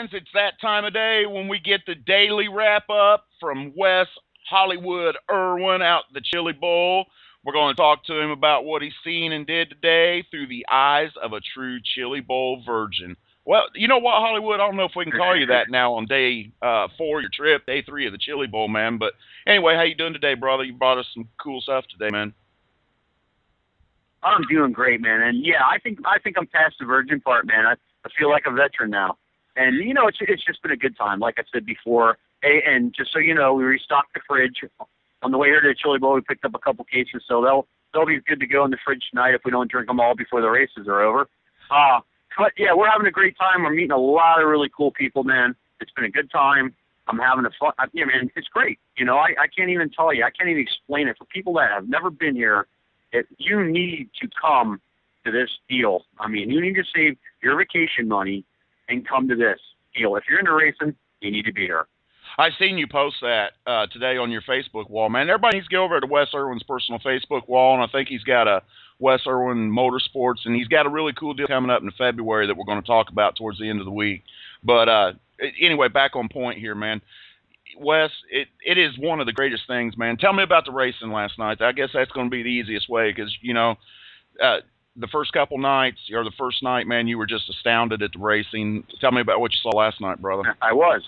fans, it's that time of day when we get the daily wrap up from Wes Hollywood Irwin out at the Chili Bowl. We're going to talk to him about what he's seen and did today through the eyes of a true Chili Bowl virgin. Well, you know what, Hollywood? I don't know if we can call you that now on day 4 of your trip, day 3 of the Chili Bowl, man. But anyway, how you doing today, brother? You brought us some cool stuff today, man. I'm doing great, man. And yeah, I think I'm past the virgin part, man. I feel like a veteran now. And it's just been a good time, like I said before. And just so you know, we restocked the fridge on the way here to the Chili Bowl. We picked up a couple cases, so they'll be good to go in the fridge tonight if we don't drink them all before the races are over. But yeah, we're having a great time. We're meeting a lot of really cool people, man. It's been a good time. I'm having a fun. Yeah, man, it's great. I can't even tell you. I can't even explain it for people that have never been here. You need to come to this deal. I mean, you need to save your vacation money and come to this deal. If you're into racing, you need to be here. I seen you post that today on your Facebook wall, man. Everybody needs to go over to Wes Irwin's personal Facebook wall, and I think he's got a Wes Irwin Motorsports, and he's got a really cool deal coming up in February that we're going to talk about towards the end of the week. But anyway, back on point here, man. Wes, it is one of the greatest things, man. Tell me about the racing last night. I guess that's going to be the easiest way because, the first couple nights, or the first night, man, you were just astounded at the racing. Tell me about what you saw last night, brother. I was.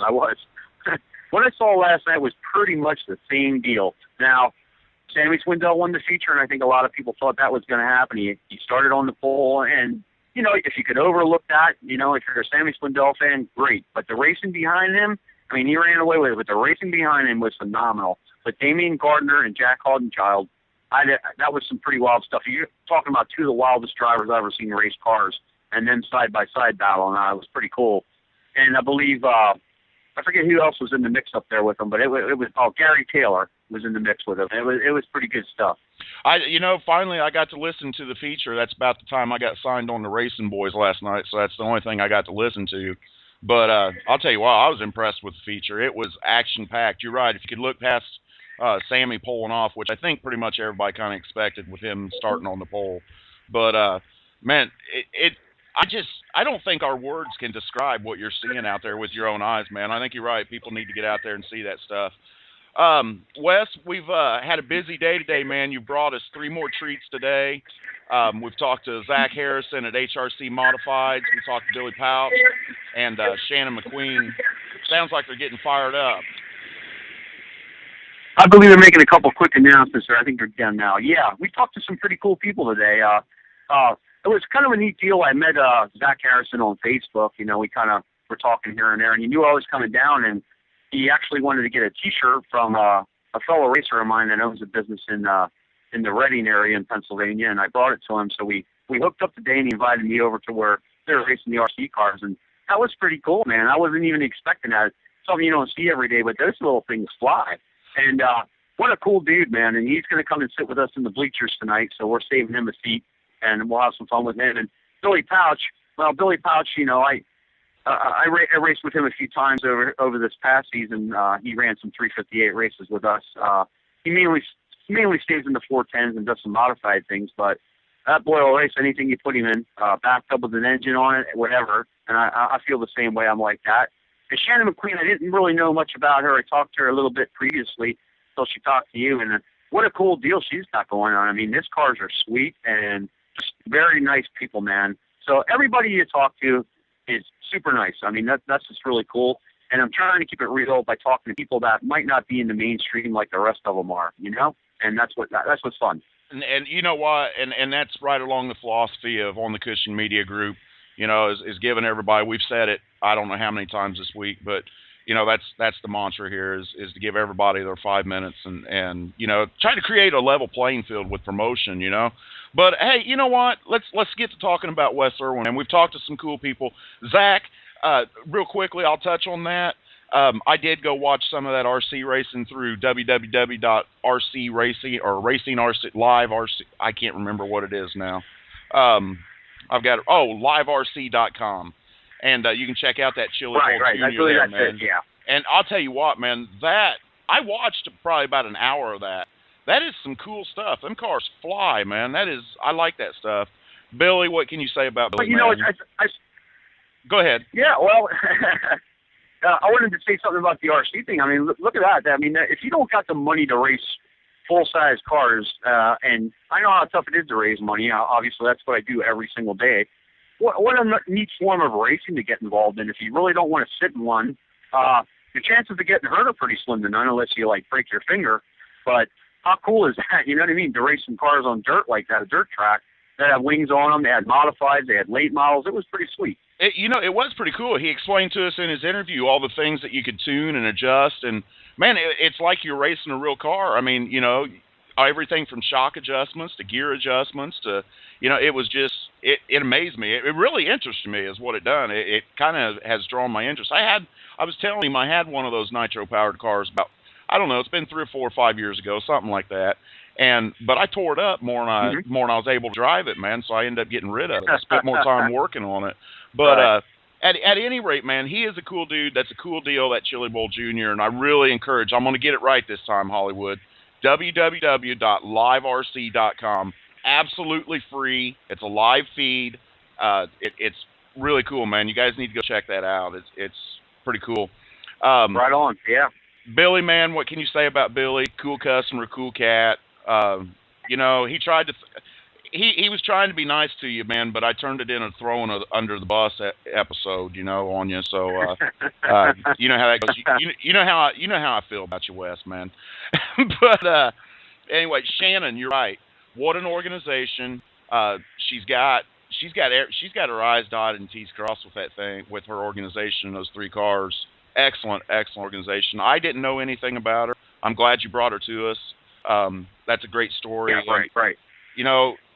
What I saw last night was pretty much the same deal. Now, Sammy Swindell won the feature, and I think a lot of people thought that was going to happen. He started on the pole, and, if you could overlook that, if you're a Sammy Swindell fan, great. But the racing behind him, I mean, he ran away with it, but the racing behind him was phenomenal. But Damian Gardner and Jack Haudenchild, that was some pretty wild stuff. You're talking about two of the wildest drivers I've ever seen race cars, and then side-by-side battle, and it was pretty cool. And I believe, I forget who else was in the mix up there with them, but it was Gary Taylor was in the mix with him. It was pretty good stuff. Finally I got to listen to the feature. That's about the time I got signed on the Racing Boys last night, so that's the only thing I got to listen to. But I'll tell you what, I was impressed with the feature. It was action-packed. You're right. If you could look past Sammy pulling off, which I think pretty much everybody kind of expected with him starting on the pole. But, man, I don't think our words can describe what you're seeing out there with your own eyes, man. I think you're right. People need to get out there and see that stuff. Wes, we've had a busy day today, man. You brought us 3 more treats today. We've talked to Zach Harrison at HRC Modifieds. We talked to Billy Pouch and Shannon McQueen. Sounds like they're getting fired up. I believe they're making a couple quick announcements there. I think they're done now. Yeah, we talked to some pretty cool people today. It was kind of a neat deal. I met Zach Harrison on Facebook. We kind of were talking here and there, and he knew I was coming down, and he actually wanted to get a T-shirt from a fellow racer of mine that owns a business in the Reading area in Pennsylvania, and I brought it to him. So we hooked up today, and he invited me over to where they were racing the RC cars, and that was pretty cool, man. I wasn't even expecting that. It's something you don't see every day, but those little things fly. And what a cool dude, man. And he's going to come and sit with us in the bleachers tonight, so we're saving him a seat, and we'll have some fun with him. And Billy Pouch, I raced with him a few times over this past season. He ran some 358 races with us. He mainly stays in the 410s and does some modified things, but that boy will race anything you put him in, bathtub with an engine on it, whatever. And I feel the same way. I'm like that. And Shannon McQueen, I didn't really know much about her. I talked to her a little bit previously until she talked to you, and what a cool deal she's got going on. I mean, these cars are sweet and just very nice people, man. So everybody you talk to is super nice. I mean, that's just really cool. And I'm trying to keep it real by talking to people that might not be in the mainstream like the rest of them are, And that's what's fun. And you know what? And that's right along the philosophy of On the Cushion Media Group. Is giving everybody. We've said it. I don't know how many times this week, but that's the mantra here is to give everybody their 5 minutes and try to create a level playing field with promotion. But hey, you know what? Let's get to talking about Wes Irwin, and we've talked to some cool people. Zach, real quickly, I'll touch on that. I did go watch some of that RC racing through www.rcracing or Racing RC Live RC. I can't remember what it is now. I've got liverc.com, and you can check out that Chili Bowl Junior I believe there, that's man. it, yeah. And I'll tell you what, man, that I watched probably about an hour of that. That is some cool stuff. Them cars fly, man. I like that stuff. Billy, what can you say about Billy? But Go ahead. Yeah, well, I wanted to say something about the RC thing. I mean, look at that. I mean, if you don't got the money to race full-size cars, and I know how tough it is to raise money. Obviously, that's what I do every single day. What a neat form of racing to get involved in. If you really don't want to sit in one, the chances of getting hurt are pretty slim to none unless you, like, break your finger. But how cool is that? You know what I mean? To race some cars on dirt like that, a dirt track that had wings on them. They had modifieds. They had late models. It was pretty sweet. It was pretty cool. He explained to us in his interview all the things that you could tune and adjust. And, man, it's like you're racing a real car. I mean, everything from shock adjustments to gear adjustments to, it was just, it amazed me. It really interested me is what it done. It kind of has drawn my interest. I was telling him I had one of those nitro-powered cars about, I don't know, it's been 3 or 4 or 5 years ago, something like that. But I tore it up more than I was able to drive it, man. So I ended up getting rid of it. I spent more time working on it. But at any rate, man, he is a cool dude. That's a cool deal, that Chili Bowl Jr. And I really encourage. I'm going to get it right this time, Hollywood. www.liverc.com. Absolutely free. It's a live feed. It's really cool, man. You guys need to go check that out. It's pretty cool. Right on. Yeah. Billy, man, what can you say about Billy? Cool customer, cool cat. He tried to. He was trying to be nice to you, man, but I turned it in a throwing under the bus episode, on you. So you know how that goes. You know how I feel about you, Wes, man. But anyway, Shannon, you're right. What an organization. She's got her I's dotted and T's crossed with that thing, with her organization and those 3 cars. Excellent organization. I didn't know anything about her. I'm glad you brought her to us. That's a great story. Yeah, right.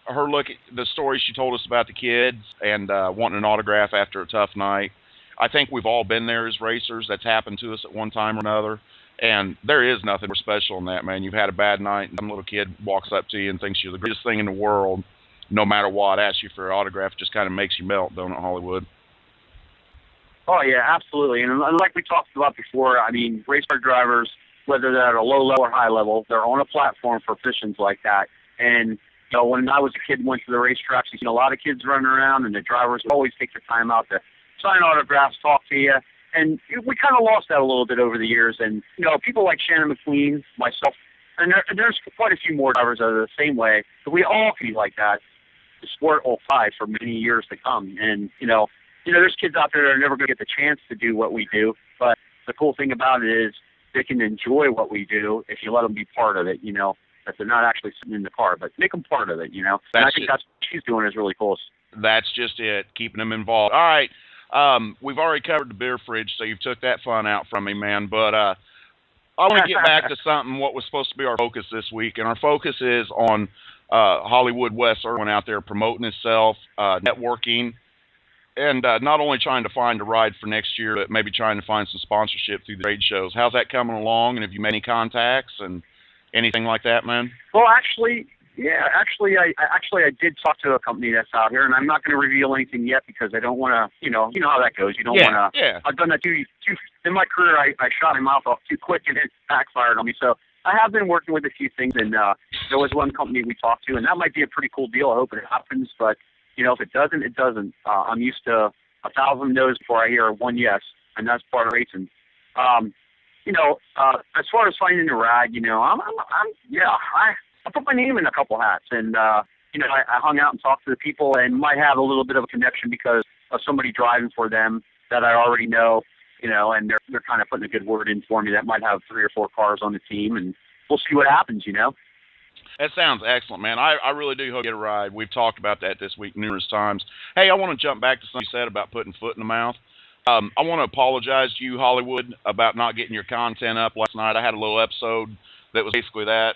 Her look at the story she told us about the kids and wanting an autograph after a tough night. I think we've all been there as racers. That's happened to us at one time or another. And there is nothing more special than that, man. You've had a bad night and some little kid walks up to you and thinks you're the greatest thing in the world, no matter what, asks you for an autograph. It just kind of makes you melt, don't it, Hollywood? Oh, yeah, absolutely. And like we talked about before, I mean, race car drivers, whether they're at a low level or high level, they're on a platform for positions like that. And, when I was a kid and went to the racetracks, you seen a lot of kids running around, and the drivers would always take their time out to sign autographs, talk to you. And we kind of lost that a little bit over the years. And, people like Shannon McQueen, myself, and there's quite a few more drivers that are the same way. But we all can be like that. The sport will thrive for many years to come. And, there's kids out there that are never going to get the chance to do what we do. But the cool thing about it is they can enjoy what we do if you let them be part of it, that they're not actually sitting in the car, but make them part of it, And I think that's what she's doing is really cool. That's just it, keeping them involved. All right. We've already covered the beer fridge, so you've took that fun out from me, man. But I want to get back to something, what was supposed to be our focus this week. And our focus is on Hollywood Wes Irwin out there promoting himself, networking, and not only trying to find a ride for next year, but maybe trying to find some sponsorship through the trade shows. How's that coming along? And have you made any contacts and anything like that, man? Well, actually, I did talk to a company that's out here, and I'm not going to reveal anything yet because I don't want to, you know how that goes. You don't want to. Yeah. I've done that too in my career. I shot my mouth off too quick, and it backfired on me. So I have been working with a few things, and there was one company we talked to, and that might be a pretty cool deal. I hope it happens, but if it doesn't, it doesn't. I'm used to 1,000 no's before I hear one yes, and that's part of racing. As far as finding a ride, I put my name in a couple hats, and I hung out and talked to the people, and might have a little bit of a connection because of somebody driving for them that I already know, and they're kind of putting a good word in for me that might have 3 or 4 cars on the team, and we'll see what happens, That sounds excellent, man. I really do hope you get a ride. We've talked about that this week numerous times. Hey, I want to jump back to something you said about putting foot in the mouth. I want to apologize to you, Hollywood, about not getting your content up last night. I had a little episode that was basically that.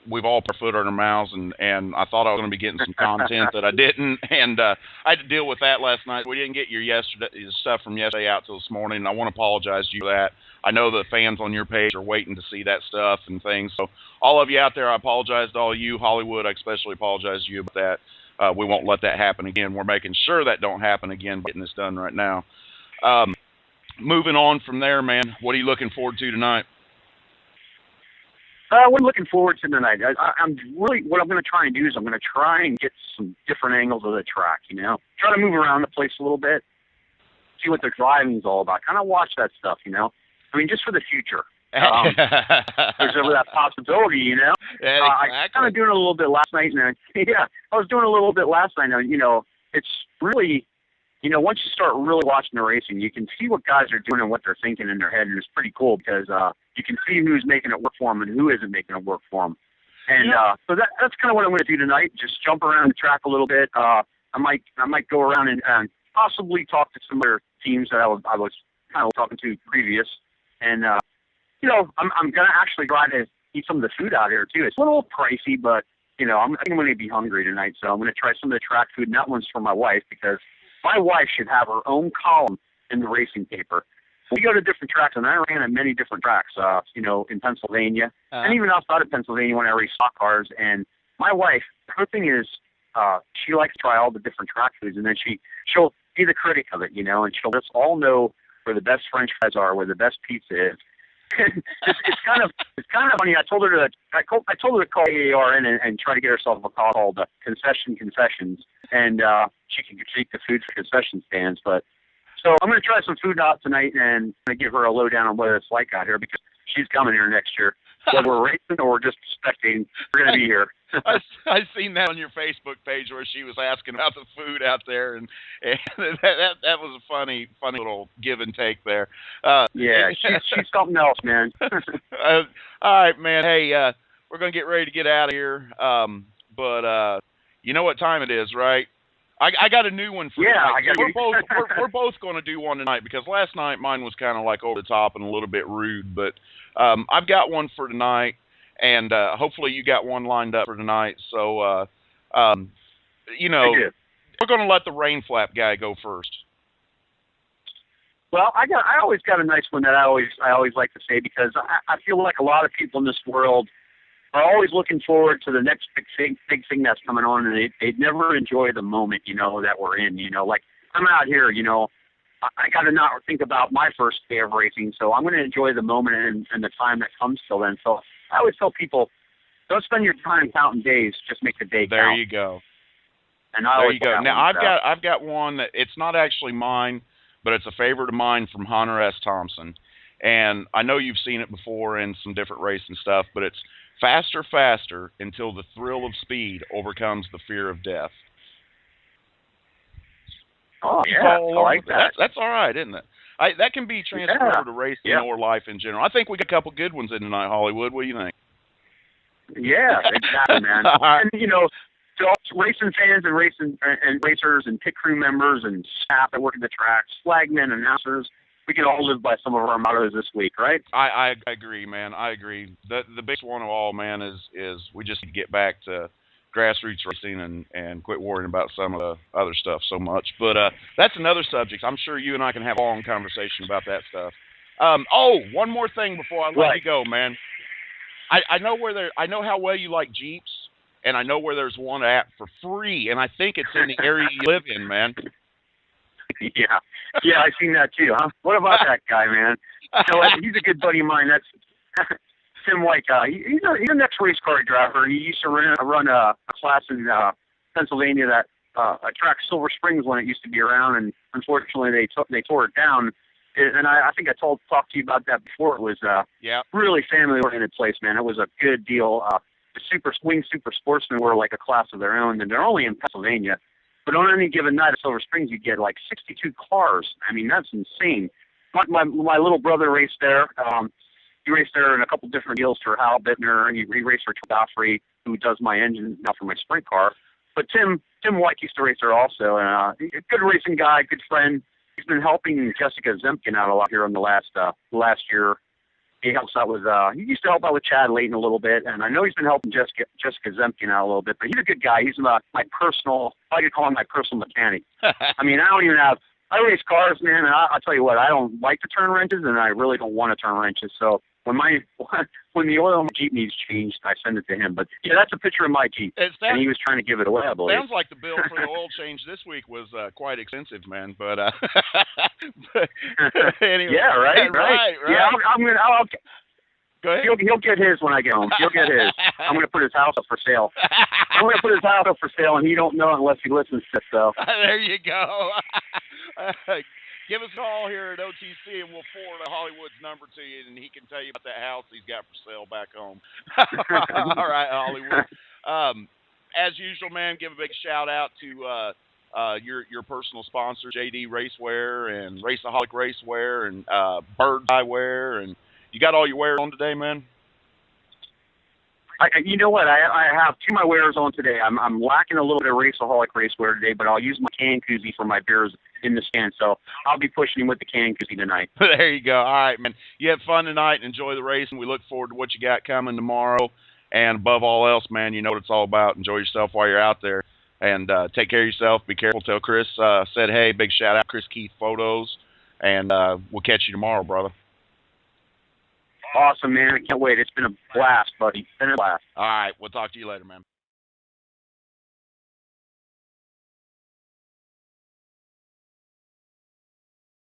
We've all put our foot in our mouths, and I thought I was going to be getting some content that I didn't, and I had to deal with that last night. We didn't get your stuff from yesterday out till this morning, and I want to apologize to you for that. I know the fans on your page are waiting to see that stuff and things. So all of you out there, I apologize to all of you. Hollywood, I especially apologize to you about that. We won't let that happen again. We're making sure that don't happen again, getting this done right now. Moving on from there, man, what are you looking forward to tonight? What I'm looking forward to tonight, I'm really, what I'm going to try and do is I'm going to try and get some different angles of the track, try to move around the place a little bit. see what their driving's all about. Kind of watch that stuff, you know. I mean, just for the future. There's that possibility, you know. Yeah, exactly. I kind of doing it a little bit last night, and I was doing a little bit last night. And, you know, it's really, you know, once you start really watching the racing, you can see what guys are doing and what they're thinking in their head, and it's pretty cool because you can see who's making it work for them and who isn't making it work for them. And so that's kind of what I'm going to do tonight. Just jump around the track a little bit. I might go around and possibly talk to some other teams that I was kind of talking to previous, and you know, I'm gonna actually try to eat some of the food out here too. It's a little pricey, but you know, I think I'm gonna be hungry tonight, so I'm gonna try some of the track food. And that one's for my wife because my wife should have her own column in the racing paper. We go to different tracks, and I ran at many different tracks. You know, in Pennsylvania, and even outside of Pennsylvania when I race stock cars. And my wife, her thing is, she likes to try all the different track foods, and then she'll be the critic of it, you know, and she'll just all know where the best French fries are, where the best pizza is. it's kind of funny. I told her to call AAR in and try to get herself a call called Concessions, and she can critique the food for concession stands. But so I'm going to try some food out tonight and give her a lowdown on what it's like out here because she's coming here next year. Whether we're racing or we're just spectating, we're going to be here. I seen that on your Facebook page where she was asking about the food out there, and that was a funny little give and take there. Yeah, she's something else, man. All right, man. Hey, we're gonna get ready to get out of here, but you know what time it is, right? I got a new one for tonight. We're both going to do one tonight because last night mine was kind of like over the top and a little bit rude, but I've got one for tonight, and hopefully you got one lined up for tonight. So, you know, we're going to let the rain flap guy go first. Well, I always got a nice one that I always like to say because I feel like a lot of people in this world are always looking forward to the next big thing that's coming on, and they never enjoy the moment, you know, that we're in. You know, like I'm out here, you know, I got to not think about my first day of racing, so I'm going to enjoy the moment and the time that comes till then. So I always tell people, don't spend your time counting days, just make the day count. There you go. And there you go. Now I've got one that it's not actually mine, but it's a favorite of mine from Hunter S. Thompson, and I know you've seen it before in some different racing stuff, but it's faster, faster until the thrill of speed overcomes the fear of death. Oh, yeah. I like that. That's all right, isn't it? That can be transferred over to racing or life in general. I think we got a couple good ones in tonight, Hollywood. What do you think? Yeah, exactly, man. And, you know, to all racing fans and racers and pit crew members and staff that work at the tracks, flagmen, announcers, we can all live by some of our mottos this week, right? I agree, man. I agree. The biggest one of all, man, is we just need to get back to grassroots racing and quit worrying about some of the other stuff so much. But that's another subject. I'm sure you and I can have a long conversation about that stuff. One more thing before I let you go, man. I know how well you like Jeeps, and I know where there's one at for free, and I think it's in the area you live in, man. Yeah, I've seen that too, huh? What about that guy, man? You know, he's a good buddy of mine. That's Tim White. He's an ex-race car driver. He used to run a class in Pennsylvania that attracts Silver Springs when it used to be around, and unfortunately they tore it down. And I think I talked to you about that before. It was really family-oriented place, man. It was a good deal. The Super Sportsmen were like a class of their own, and they're only in Pennsylvania. But on any given night at Silver Springs, you get like 62 cars. I mean, that's insane. My little brother raced there. He raced there in a couple different deals for Hal Bittner. He raced for Godfrey, who does my engine now for my sprint car. But Tim White used to race there also. And a good racing guy, good friend. He's been helping Jessica Zemkin out a lot here in the last year. He helps out with he used to help out with Chad Layton a little bit, and I know he's been helping Jessica Zemkin out a little bit. But he's a good guy. He's my personal, I could call him my personal mechanic. I mean, I race cars, man, and I'll tell you what, I don't like to turn wrenches, and I really don't want to turn wrenches. So when the oil on my Jeep needs changed, I send it to him. But yeah, that's a picture of my Jeep, and he was trying to give it away, I believe. Sounds like the bill for the oil change this week was quite expensive, man. But anyway, yeah, right. Yeah, I'll go ahead. He'll get his when I get home. He'll get his. I'm going to put his house up for sale. I'm going to put his house up for sale, and he don't know unless he listens to it. So there you go. give us a call here at OTC, and we'll forward Hollywood's number to you, and he can tell you about that house he's got for sale back home. All right, Hollywood. As usual, man, give a big shout out to your personal sponsor, JD Racewear and Raceaholic Racewear and Bird's Eyewear, and you got all your wear on today, man? You know what? I have two of my wares on today. I'm lacking a little bit of Raceaholic Racewear today, but I'll use my can koozie for my beers in the stand. So I'll be pushing him with the can koozie tonight. There you go. All right, man. You have fun tonight and enjoy the racing. We look forward to what you got coming tomorrow. And above all else, man, you know what it's all about. Enjoy yourself while you're out there. And take care of yourself. Be careful. Tell Chris said hey. Big shout out, Chris Keith Photos. And we'll catch you tomorrow, brother. Awesome, man. I can't wait. It's been a blast, buddy. It's been a blast. All right. We'll talk to you later, man.